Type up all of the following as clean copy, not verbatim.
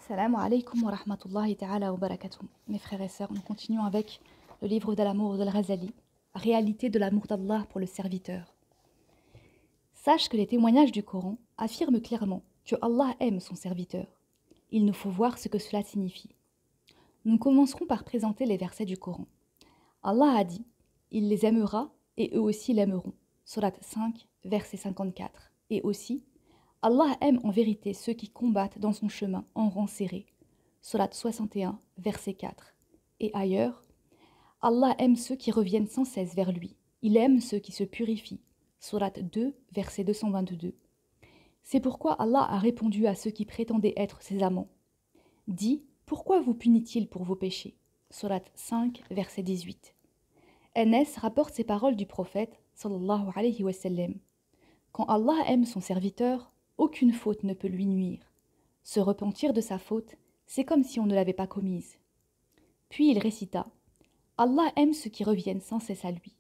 Salam alaikum wa rahmatullahi ta'ala wa barakatuh. Mes frères et sœurs, nous continuons avec le livre de l'amour d'Al-Ghazali, Réalité de l'amour d'Allah pour le serviteur. Sache que les témoignages du Coran affirment clairement que Allah aime son serviteur. Il nous faut voir ce que cela signifie. Nous commencerons par présenter les versets du Coran. Allah a dit « Il les aimera et eux aussi l'aimeront » Surat 5, verset 54. Et aussi « Allah aime en vérité ceux qui combattent dans son chemin en rang serré » Surat 61, verset 4. Et ailleurs « Allah aime ceux qui reviennent sans cesse vers lui. Il aime ceux qui se purifient » Surat 2, verset 222. C'est pourquoi Allah a répondu à ceux qui prétendaient être ses amants. Dit « Pourquoi vous punit-il pour vos péchés » Surat 5, verset 18. Anas rapporte ces paroles du prophète sallallahu alayhi wa sallam. Quand Allah aime son serviteur, aucune faute ne peut lui nuire. Se repentir de sa faute, c'est comme si on ne l'avait pas commise. Puis il récita « Allah aime ceux qui reviennent sans cesse à lui ».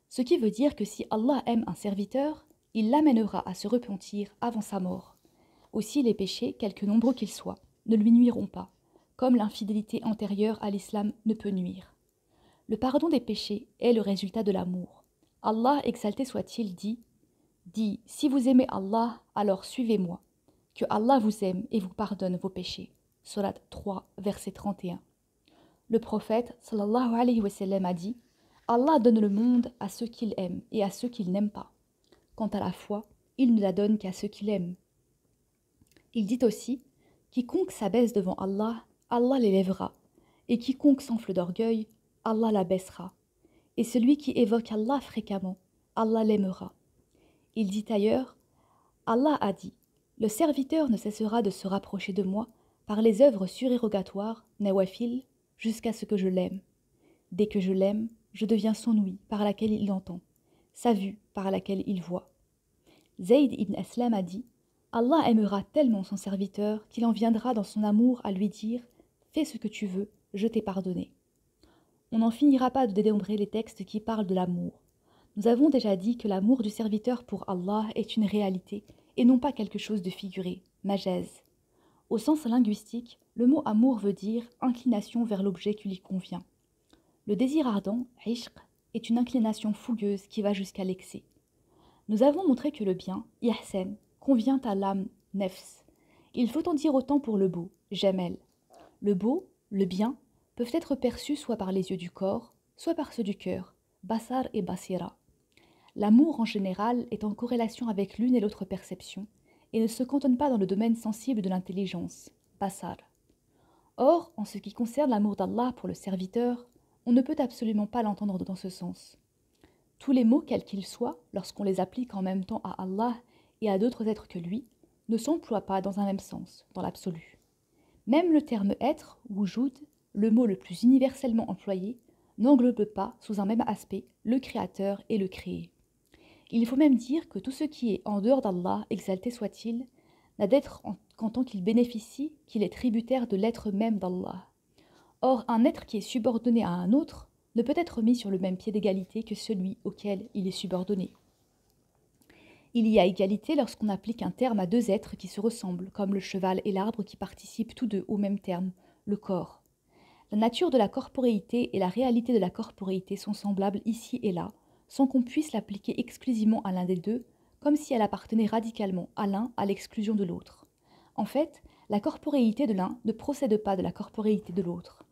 Ce qui veut dire que si Allah aime un serviteur, il l'amènera à se repentir avant sa mort. Aussi les péchés, quelque nombreux qu'ils soient, ne lui nuiront pas, comme l'infidélité antérieure à l'islam ne peut nuire. Le pardon des péchés est le résultat de l'amour. Allah, exalté soit-il, dit « Si vous aimez Allah, alors suivez-moi. Que Allah vous aime et vous pardonne vos péchés. » Surat 3, verset 31. Le prophète, sallallahu alayhi wa sallam, a dit « Allah donne le monde à ceux qu'il aime et à ceux qu'il n'aime pas. Quant à la foi, il ne la donne qu'à ceux qu'il aime. » Il dit aussi « Quiconque s'abaisse devant Allah, Allah l'élèvera, et quiconque s'enfle d'orgueil, Allah l'abaissera. Et celui qui évoque Allah fréquemment, Allah l'aimera. » Il dit ailleurs « Allah a dit « Le serviteur ne cessera de se rapprocher de moi par les œuvres surérogatoires, nawafil, jusqu'à ce que je l'aime. Dès que je l'aime, je deviens son ouïe par laquelle il entend, sa vue par laquelle il voit. » Zayd ibn Aslam a dit « Allah aimera tellement son serviteur qu'il en viendra dans son amour à lui dire « Fais ce que tu veux, je t'ai pardonné. » On n'en finira pas de dénombrer les textes qui parlent de l'amour. Nous avons déjà dit que l'amour du serviteur pour Allah est une réalité et non pas quelque chose de figuré, majaz. Au sens linguistique, le mot amour veut dire inclination vers l'objet qui lui convient. Le désir ardent, ishq, est une inclination fougueuse qui va jusqu'à l'excès. Nous avons montré que le bien, ihsan, convient à l'âme, nefs. Il faut en dire autant pour le beau, jamel. Le beau, le bien, peuvent être perçus soit par les yeux du corps, soit par ceux du cœur, basar et basira. L'amour en général est en corrélation avec l'une et l'autre perception et ne se cantonne pas dans le domaine sensible de l'intelligence, basar. Or, en ce qui concerne l'amour d'Allah pour le serviteur, on ne peut absolument pas l'entendre dans ce sens. Tous les mots, quels qu'ils soient, lorsqu'on les applique en même temps à Allah et à d'autres êtres que lui, ne s'emploient pas dans un même sens, dans l'absolu. Même le terme être, wujud, le mot le plus universellement employé, n'englobe pas, sous un même aspect, le créateur et le créé. Il faut même dire que tout ce qui est en dehors d'Allah, exalté soit-il, n'a d'être qu'en tant qu'il bénéficie, qu'il est tributaire de l'être même d'Allah. Or, un être qui est subordonné à un autre ne peut être mis sur le même pied d'égalité que celui auquel il est subordonné. Il y a égalité lorsqu'on applique un terme à deux êtres qui se ressemblent, comme le cheval et l'arbre qui participent tous deux au même terme, le corps. La nature de la corporéité et la réalité de la corporéité sont semblables ici et là, sans qu'on puisse l'appliquer exclusivement à l'un des deux, comme si elle appartenait radicalement à l'un à l'exclusion de l'autre. En fait, la corporéité de l'un ne procède pas de la corporéité de l'autre.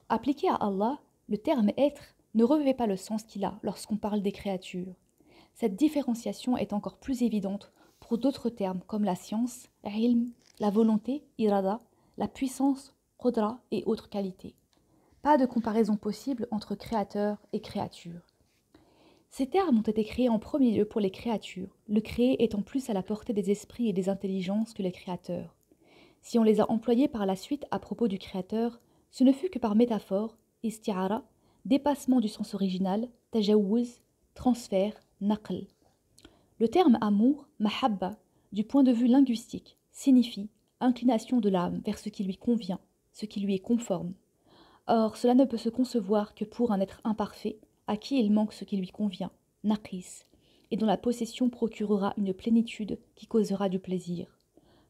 Appliqué à Allah, le terme « être » ne revêt pas le sens qu'il a lorsqu'on parle des créatures. Cette différenciation est encore plus évidente pour d'autres termes comme la science, ilm, la volonté, irada, la puissance, qudra et autres qualités. Pas de comparaison possible entre créateur et créature. Ces termes ont été créés en premier lieu pour les créatures, le créé étant plus à la portée des esprits et des intelligences que les créateurs. Si on les a employés par la suite à propos du créateur, ce ne fut que par métaphore, isti'ara, dépassement du sens original, tajawuz, transfert, naql. Le terme amour, mahabba, du point de vue linguistique, signifie inclination de l'âme vers ce qui lui convient, ce qui lui est conforme. Or, cela ne peut se concevoir que pour un être imparfait, à qui il manque ce qui lui convient, naqis, et dont la possession procurera une plénitude qui causera du plaisir.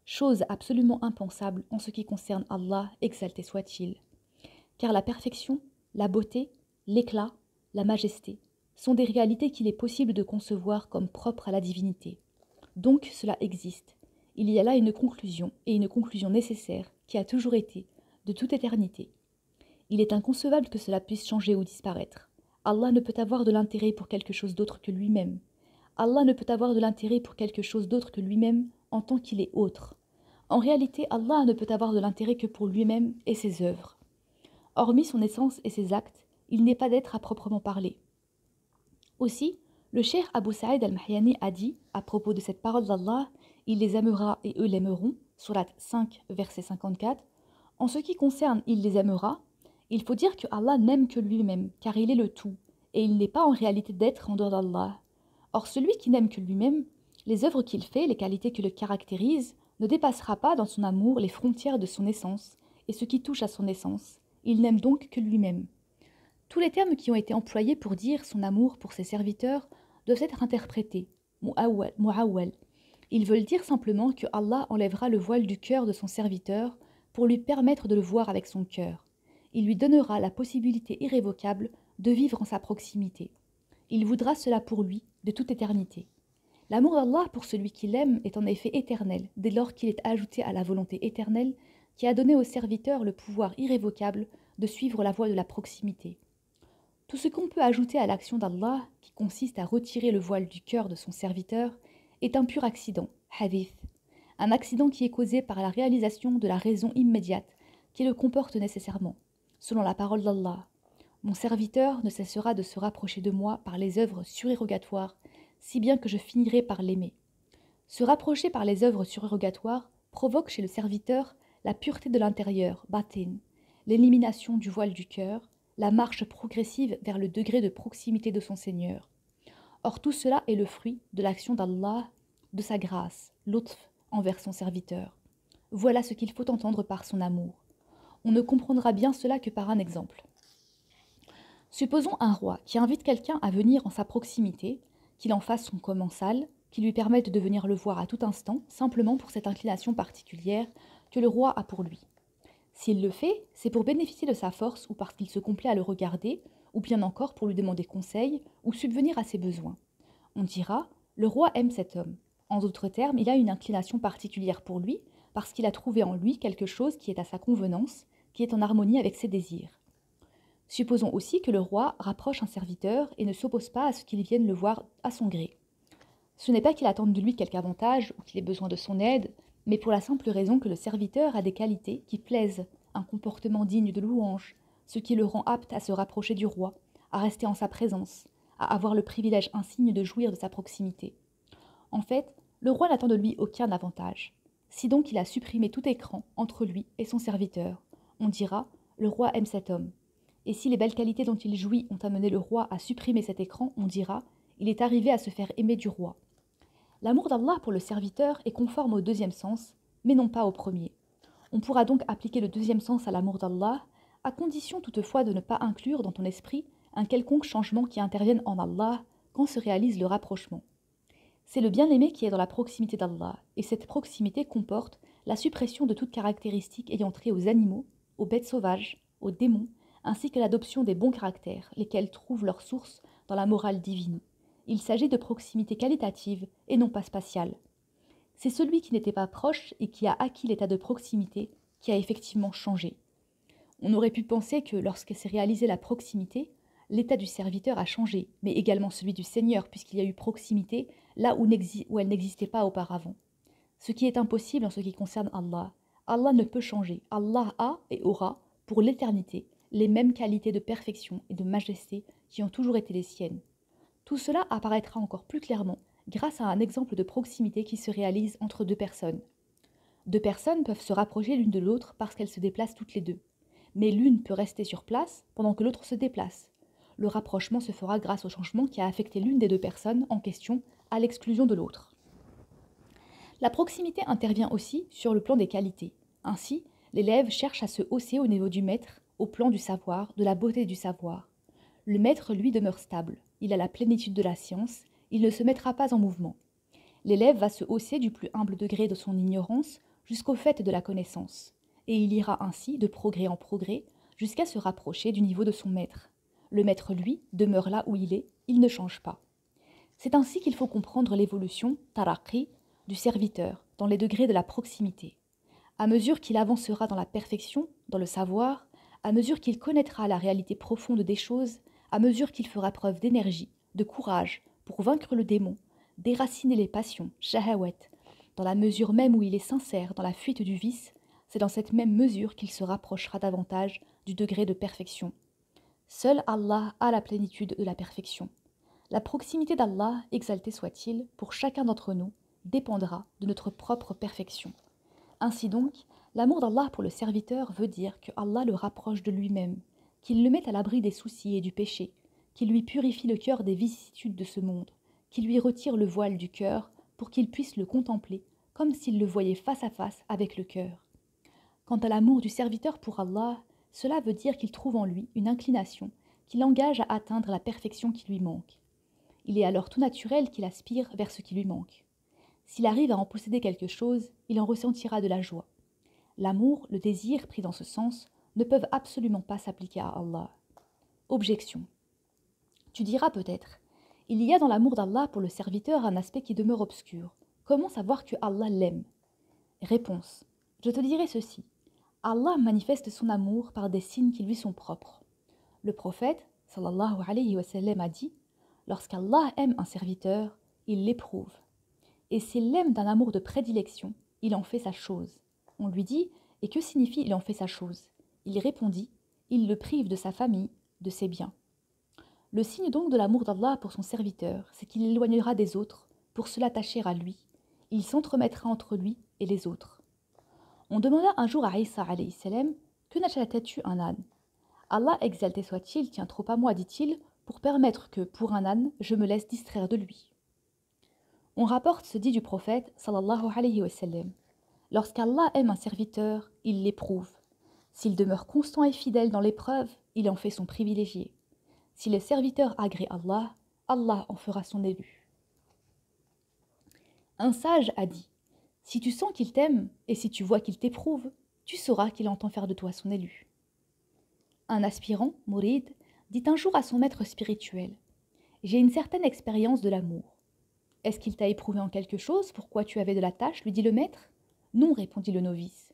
chose absolument impensable en ce qui concerne Allah, exalté soit-il. Car la perfection, la beauté, l'éclat, la majesté sont des réalités qu'il est possible de concevoir comme propres à la divinité. Donc cela existe. Il y a là une conclusion, et une conclusion nécessaire, qui a toujours été, de toute éternité. Il est inconcevable que cela puisse changer ou disparaître. Allah ne peut avoir de l'intérêt pour quelque chose d'autre que lui-même. Allah ne peut avoir de l'intérêt pour quelque chose d'autre que lui-même en tant qu'il est autre. En réalité, Allah ne peut avoir de l'intérêt que pour lui-même et ses œuvres. Hormis son essence et ses actes, il n'est pas d'être à proprement parler. Aussi, le cheikh Abu Saïd al-Mahyani a dit, à propos de cette parole d'Allah, « Il les aimera et eux l'aimeront » Surat 5, verset 54. En ce qui concerne « Il les aimera », il faut dire que Allah n'aime que lui-même, car il est le tout, et il n'est pas en réalité d'être en dehors d'Allah. Or celui qui n'aime que lui-même, les œuvres qu'il fait, les qualités qui le caractérisent, ne dépassera pas dans son amour les frontières de son essence, et ce qui touche à son essence. Il n'aime donc que lui-même. Tous les termes qui ont été employés pour dire son amour pour ses serviteurs doivent être interprétés, mu'awwal. Ils veulent dire simplement que Allah enlèvera le voile du cœur de son serviteur pour lui permettre de le voir avec son cœur. Il lui donnera la possibilité irrévocable de vivre en sa proximité. Il voudra cela pour lui de toute éternité. L'amour d'Allah pour celui qui l'aime est en effet éternel, dès lors qu'il est ajouté à la volonté éternelle qui a donné au serviteur le pouvoir irrévocable de suivre la voie de la proximité. Tout ce qu'on peut ajouter à l'action d'Allah, qui consiste à retirer le voile du cœur de son serviteur, est un pur accident, hadith. Un accident qui est causé par la réalisation de la raison immédiate qui le comporte nécessairement. Selon la parole d'Allah, « Mon serviteur ne cessera de se rapprocher de moi par les œuvres surérogatoires, si bien que je finirai par l'aimer. » Se rapprocher par les œuvres surérogatoires provoque chez le serviteur la pureté de l'intérieur, batin, l'élimination du voile du cœur, la marche progressive vers le degré de proximité de son Seigneur. Or tout cela est le fruit de l'action d'Allah, de sa grâce, l'utf envers son serviteur. Voilà ce qu'il faut entendre par son amour. On ne comprendra bien cela que par un exemple. Supposons un roi qui invite quelqu'un à venir en sa proximité, qu'il en fasse son commensal, qui lui permette de venir le voir à tout instant, simplement pour cette inclination particulière que le roi a pour lui. S'il le fait, c'est pour bénéficier de sa force ou parce qu'il se complaît à le regarder, ou bien encore pour lui demander conseil ou subvenir à ses besoins. On dira, le roi aime cet homme. En d'autres termes, il a une inclination particulière pour lui, parce qu'il a trouvé en lui quelque chose qui est à sa convenance, qui est en harmonie avec ses désirs. Supposons aussi que le roi rapproche un serviteur et ne s'oppose pas à ce qu'il vienne le voir à son gré. Ce n'est pas qu'il attende de lui quelque avantage ou qu'il ait besoin de son aide, mais pour la simple raison que le serviteur a des qualités qui plaisent, un comportement digne de louange, ce qui le rend apte à se rapprocher du roi, à rester en sa présence, à avoir le privilège insigne de jouir de sa proximité. En fait, le roi n'attend de lui aucun avantage. Si donc il a supprimé tout écran entre lui et son serviteur, on dira « le roi aime cet homme ». Et si les belles qualités dont il jouit ont amené le roi à supprimer cet écran, on dira « il est arrivé à se faire aimer du roi ». L'amour d'Allah pour le serviteur est conforme au deuxième sens, mais non pas au premier. On pourra donc appliquer le deuxième sens à l'amour d'Allah, à condition toutefois de ne pas inclure dans ton esprit un quelconque changement qui intervienne en Allah quand se réalise le rapprochement. C'est le bien-aimé qui est dans la proximité d'Allah, et cette proximité comporte la suppression de toute caractéristique ayant trait aux animaux, aux bêtes sauvages, aux démons, ainsi que l'adoption des bons caractères, lesquels trouvent leur source dans la morale divine. Il s'agit de proximité qualitative et non pas spatiale. C'est celui qui n'était pas proche et qui a acquis l'état de proximité qui a effectivement changé. On aurait pu penser que lorsque s'est réalisée la proximité, l'état du serviteur a changé, mais également celui du Seigneur, puisqu'il y a eu proximité là où elle n'existait pas auparavant. Ce qui est impossible en ce qui concerne Allah. Allah ne peut changer. Allah a et aura, pour l'éternité, les mêmes qualités de perfection et de majesté qui ont toujours été les siennes. Tout cela apparaîtra encore plus clairement grâce à un exemple de proximité qui se réalise entre deux personnes. Deux personnes peuvent se rapprocher l'une de l'autre parce qu'elles se déplacent toutes les deux. Mais l'une peut rester sur place pendant que l'autre se déplace. Le rapprochement se fera grâce au changement qui a affecté l'une des deux personnes en question à l'exclusion de l'autre. La proximité intervient aussi sur le plan des qualités. Ainsi, l'élève cherche à se hausser au niveau du maître, au plan du savoir, de la beauté du savoir. Le maître, lui, demeure stable. Il a la plénitude de la science, il ne se mettra pas en mouvement. L'élève va se hausser du plus humble degré de son ignorance jusqu'au fait de la connaissance, et il ira ainsi de progrès en progrès jusqu'à se rapprocher du niveau de son maître. Le maître, lui, demeure là où il ne change pas. C'est ainsi qu'il faut comprendre l'évolution, taraqi, du serviteur dans les degrés de la proximité. À mesure qu'il avancera dans la perfection, dans le savoir, à mesure qu'il connaîtra la réalité profonde des choses, à mesure qu'il fera preuve d'énergie, de courage pour vaincre le démon, déraciner les passions, shahawat, dans la mesure même où il est sincère dans la fuite du vice, c'est dans cette même mesure qu'il se rapprochera davantage du degré de perfection. Seul Allah a la plénitude de la perfection. La proximité d'Allah, exalté soit-il, pour chacun d'entre nous, dépendra de notre propre perfection. Ainsi donc, l'amour d'Allah pour le serviteur veut dire que Allah le rapproche de lui-même, qu'il le met à l'abri des soucis et du péché, qu'il lui purifie le cœur des vicissitudes de ce monde, qu'il lui retire le voile du cœur pour qu'il puisse le contempler comme s'il le voyait face à face avec le cœur. Quant à l'amour du serviteur pour Allah, cela veut dire qu'il trouve en lui une inclination qui l'engage à atteindre la perfection qui lui manque. Il est alors tout naturel qu'il aspire vers ce qui lui manque. S'il arrive à en posséder quelque chose, il en ressentira de la joie. L'amour, le désir pris dans ce sens, ne peuvent absolument pas s'appliquer à Allah. Objection. Tu diras peut-être, il y a dans l'amour d'Allah pour le serviteur un aspect qui demeure obscur. Comment savoir que Allah l'aime? Réponse. Je te dirai ceci. Allah manifeste son amour par des signes qui lui sont propres. Le prophète, sallallahu alayhi wa sallam, a dit « Lorsqu'Allah aime un serviteur, il l'éprouve. Et s'il l'aime d'un amour de prédilection, il en fait sa chose. » On lui dit « Et que signifie il en fait sa chose ?» Il répondit « Il le prive de sa famille, de ses biens. » Le signe donc de l'amour d'Allah pour son serviteur, c'est qu'il l'éloignera des autres pour se l'attacher à lui. Il s'entremettra entre lui et les autres. On demanda un jour à Isa alayhi salam « Que n'achètes-tu un âne ?» Allah exalté soit-il tient trop à moi, dit-il, pour permettre que, pour un âne, je me laisse distraire de lui. On rapporte ce dit du prophète, sallallahu alayhi wa sallam. Lorsqu'Allah aime un serviteur, il l'éprouve. S'il demeure constant et fidèle dans l'épreuve, il en fait son privilégié. Si le serviteur agrée Allah, Allah en fera son élu. Un sage a dit « Si tu sens qu'il t'aime, et si tu vois qu'il t'éprouve, tu sauras qu'il entend faire de toi son élu. » Un aspirant, Mourid, dit un jour à son maître spirituel « J'ai une certaine expérience de l'amour. » « Est-ce qu'il t'a éprouvé en quelque chose, pourquoi tu avais de la tâche ?» lui dit le maître. « Non, répondit le novice. »«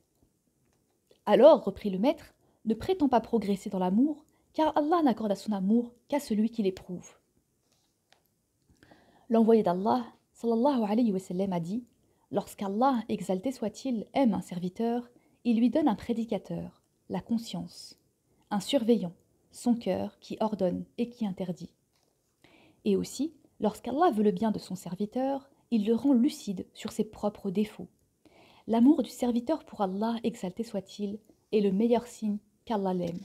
Alors, reprit le maître, ne prétends pas progresser dans l'amour, car Allah n'accorde à son amour qu'à celui qui l'éprouve. » L'envoyé d'Allah, sallallahu alayhi wa sallam, a dit « Lorsqu'Allah, exalté soit-il, aime un serviteur, il lui donne un prédicateur, la conscience, un surveillant, son cœur qui ordonne et qui interdit. Et aussi, lorsqu'Allah veut le bien de son serviteur, il le rend lucide sur ses propres défauts. L'amour du serviteur pour Allah, exalté soit-il, est le meilleur signe qu'Allah l'aime.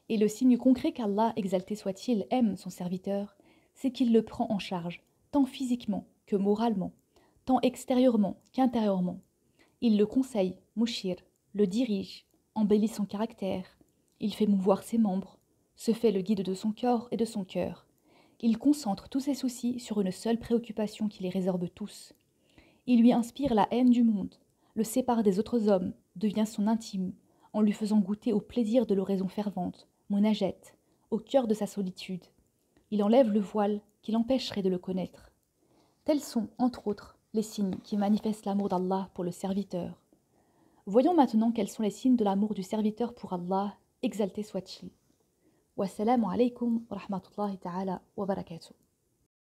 Et le signe concret qu'Allah, exalté soit-il, aime son serviteur, c'est qu'il le prend en charge, tant physiquement que moralement, tant extérieurement qu'intérieurement. Il le conseille, mouchir, le dirige, embellit son caractère, il fait mouvoir ses membres, se fait le guide de son corps et de son cœur. Il concentre tous ses soucis sur une seule préoccupation qui les résorbe tous. Il lui inspire la haine du monde, le sépare des autres hommes, devient son intime, en lui faisant goûter au plaisir de l'oraison fervente, monajet, au cœur de sa solitude. Il enlève le voile qui l'empêcherait de le connaître. Tels sont, entre autres, les signes qui manifestent l'amour d'Allah pour le serviteur. Voyons maintenant quels sont les signes de l'amour du serviteur pour Allah, exalté soit-il. Wassalamu alaykum wa rahmatullahi ta'ala wa barakatuh.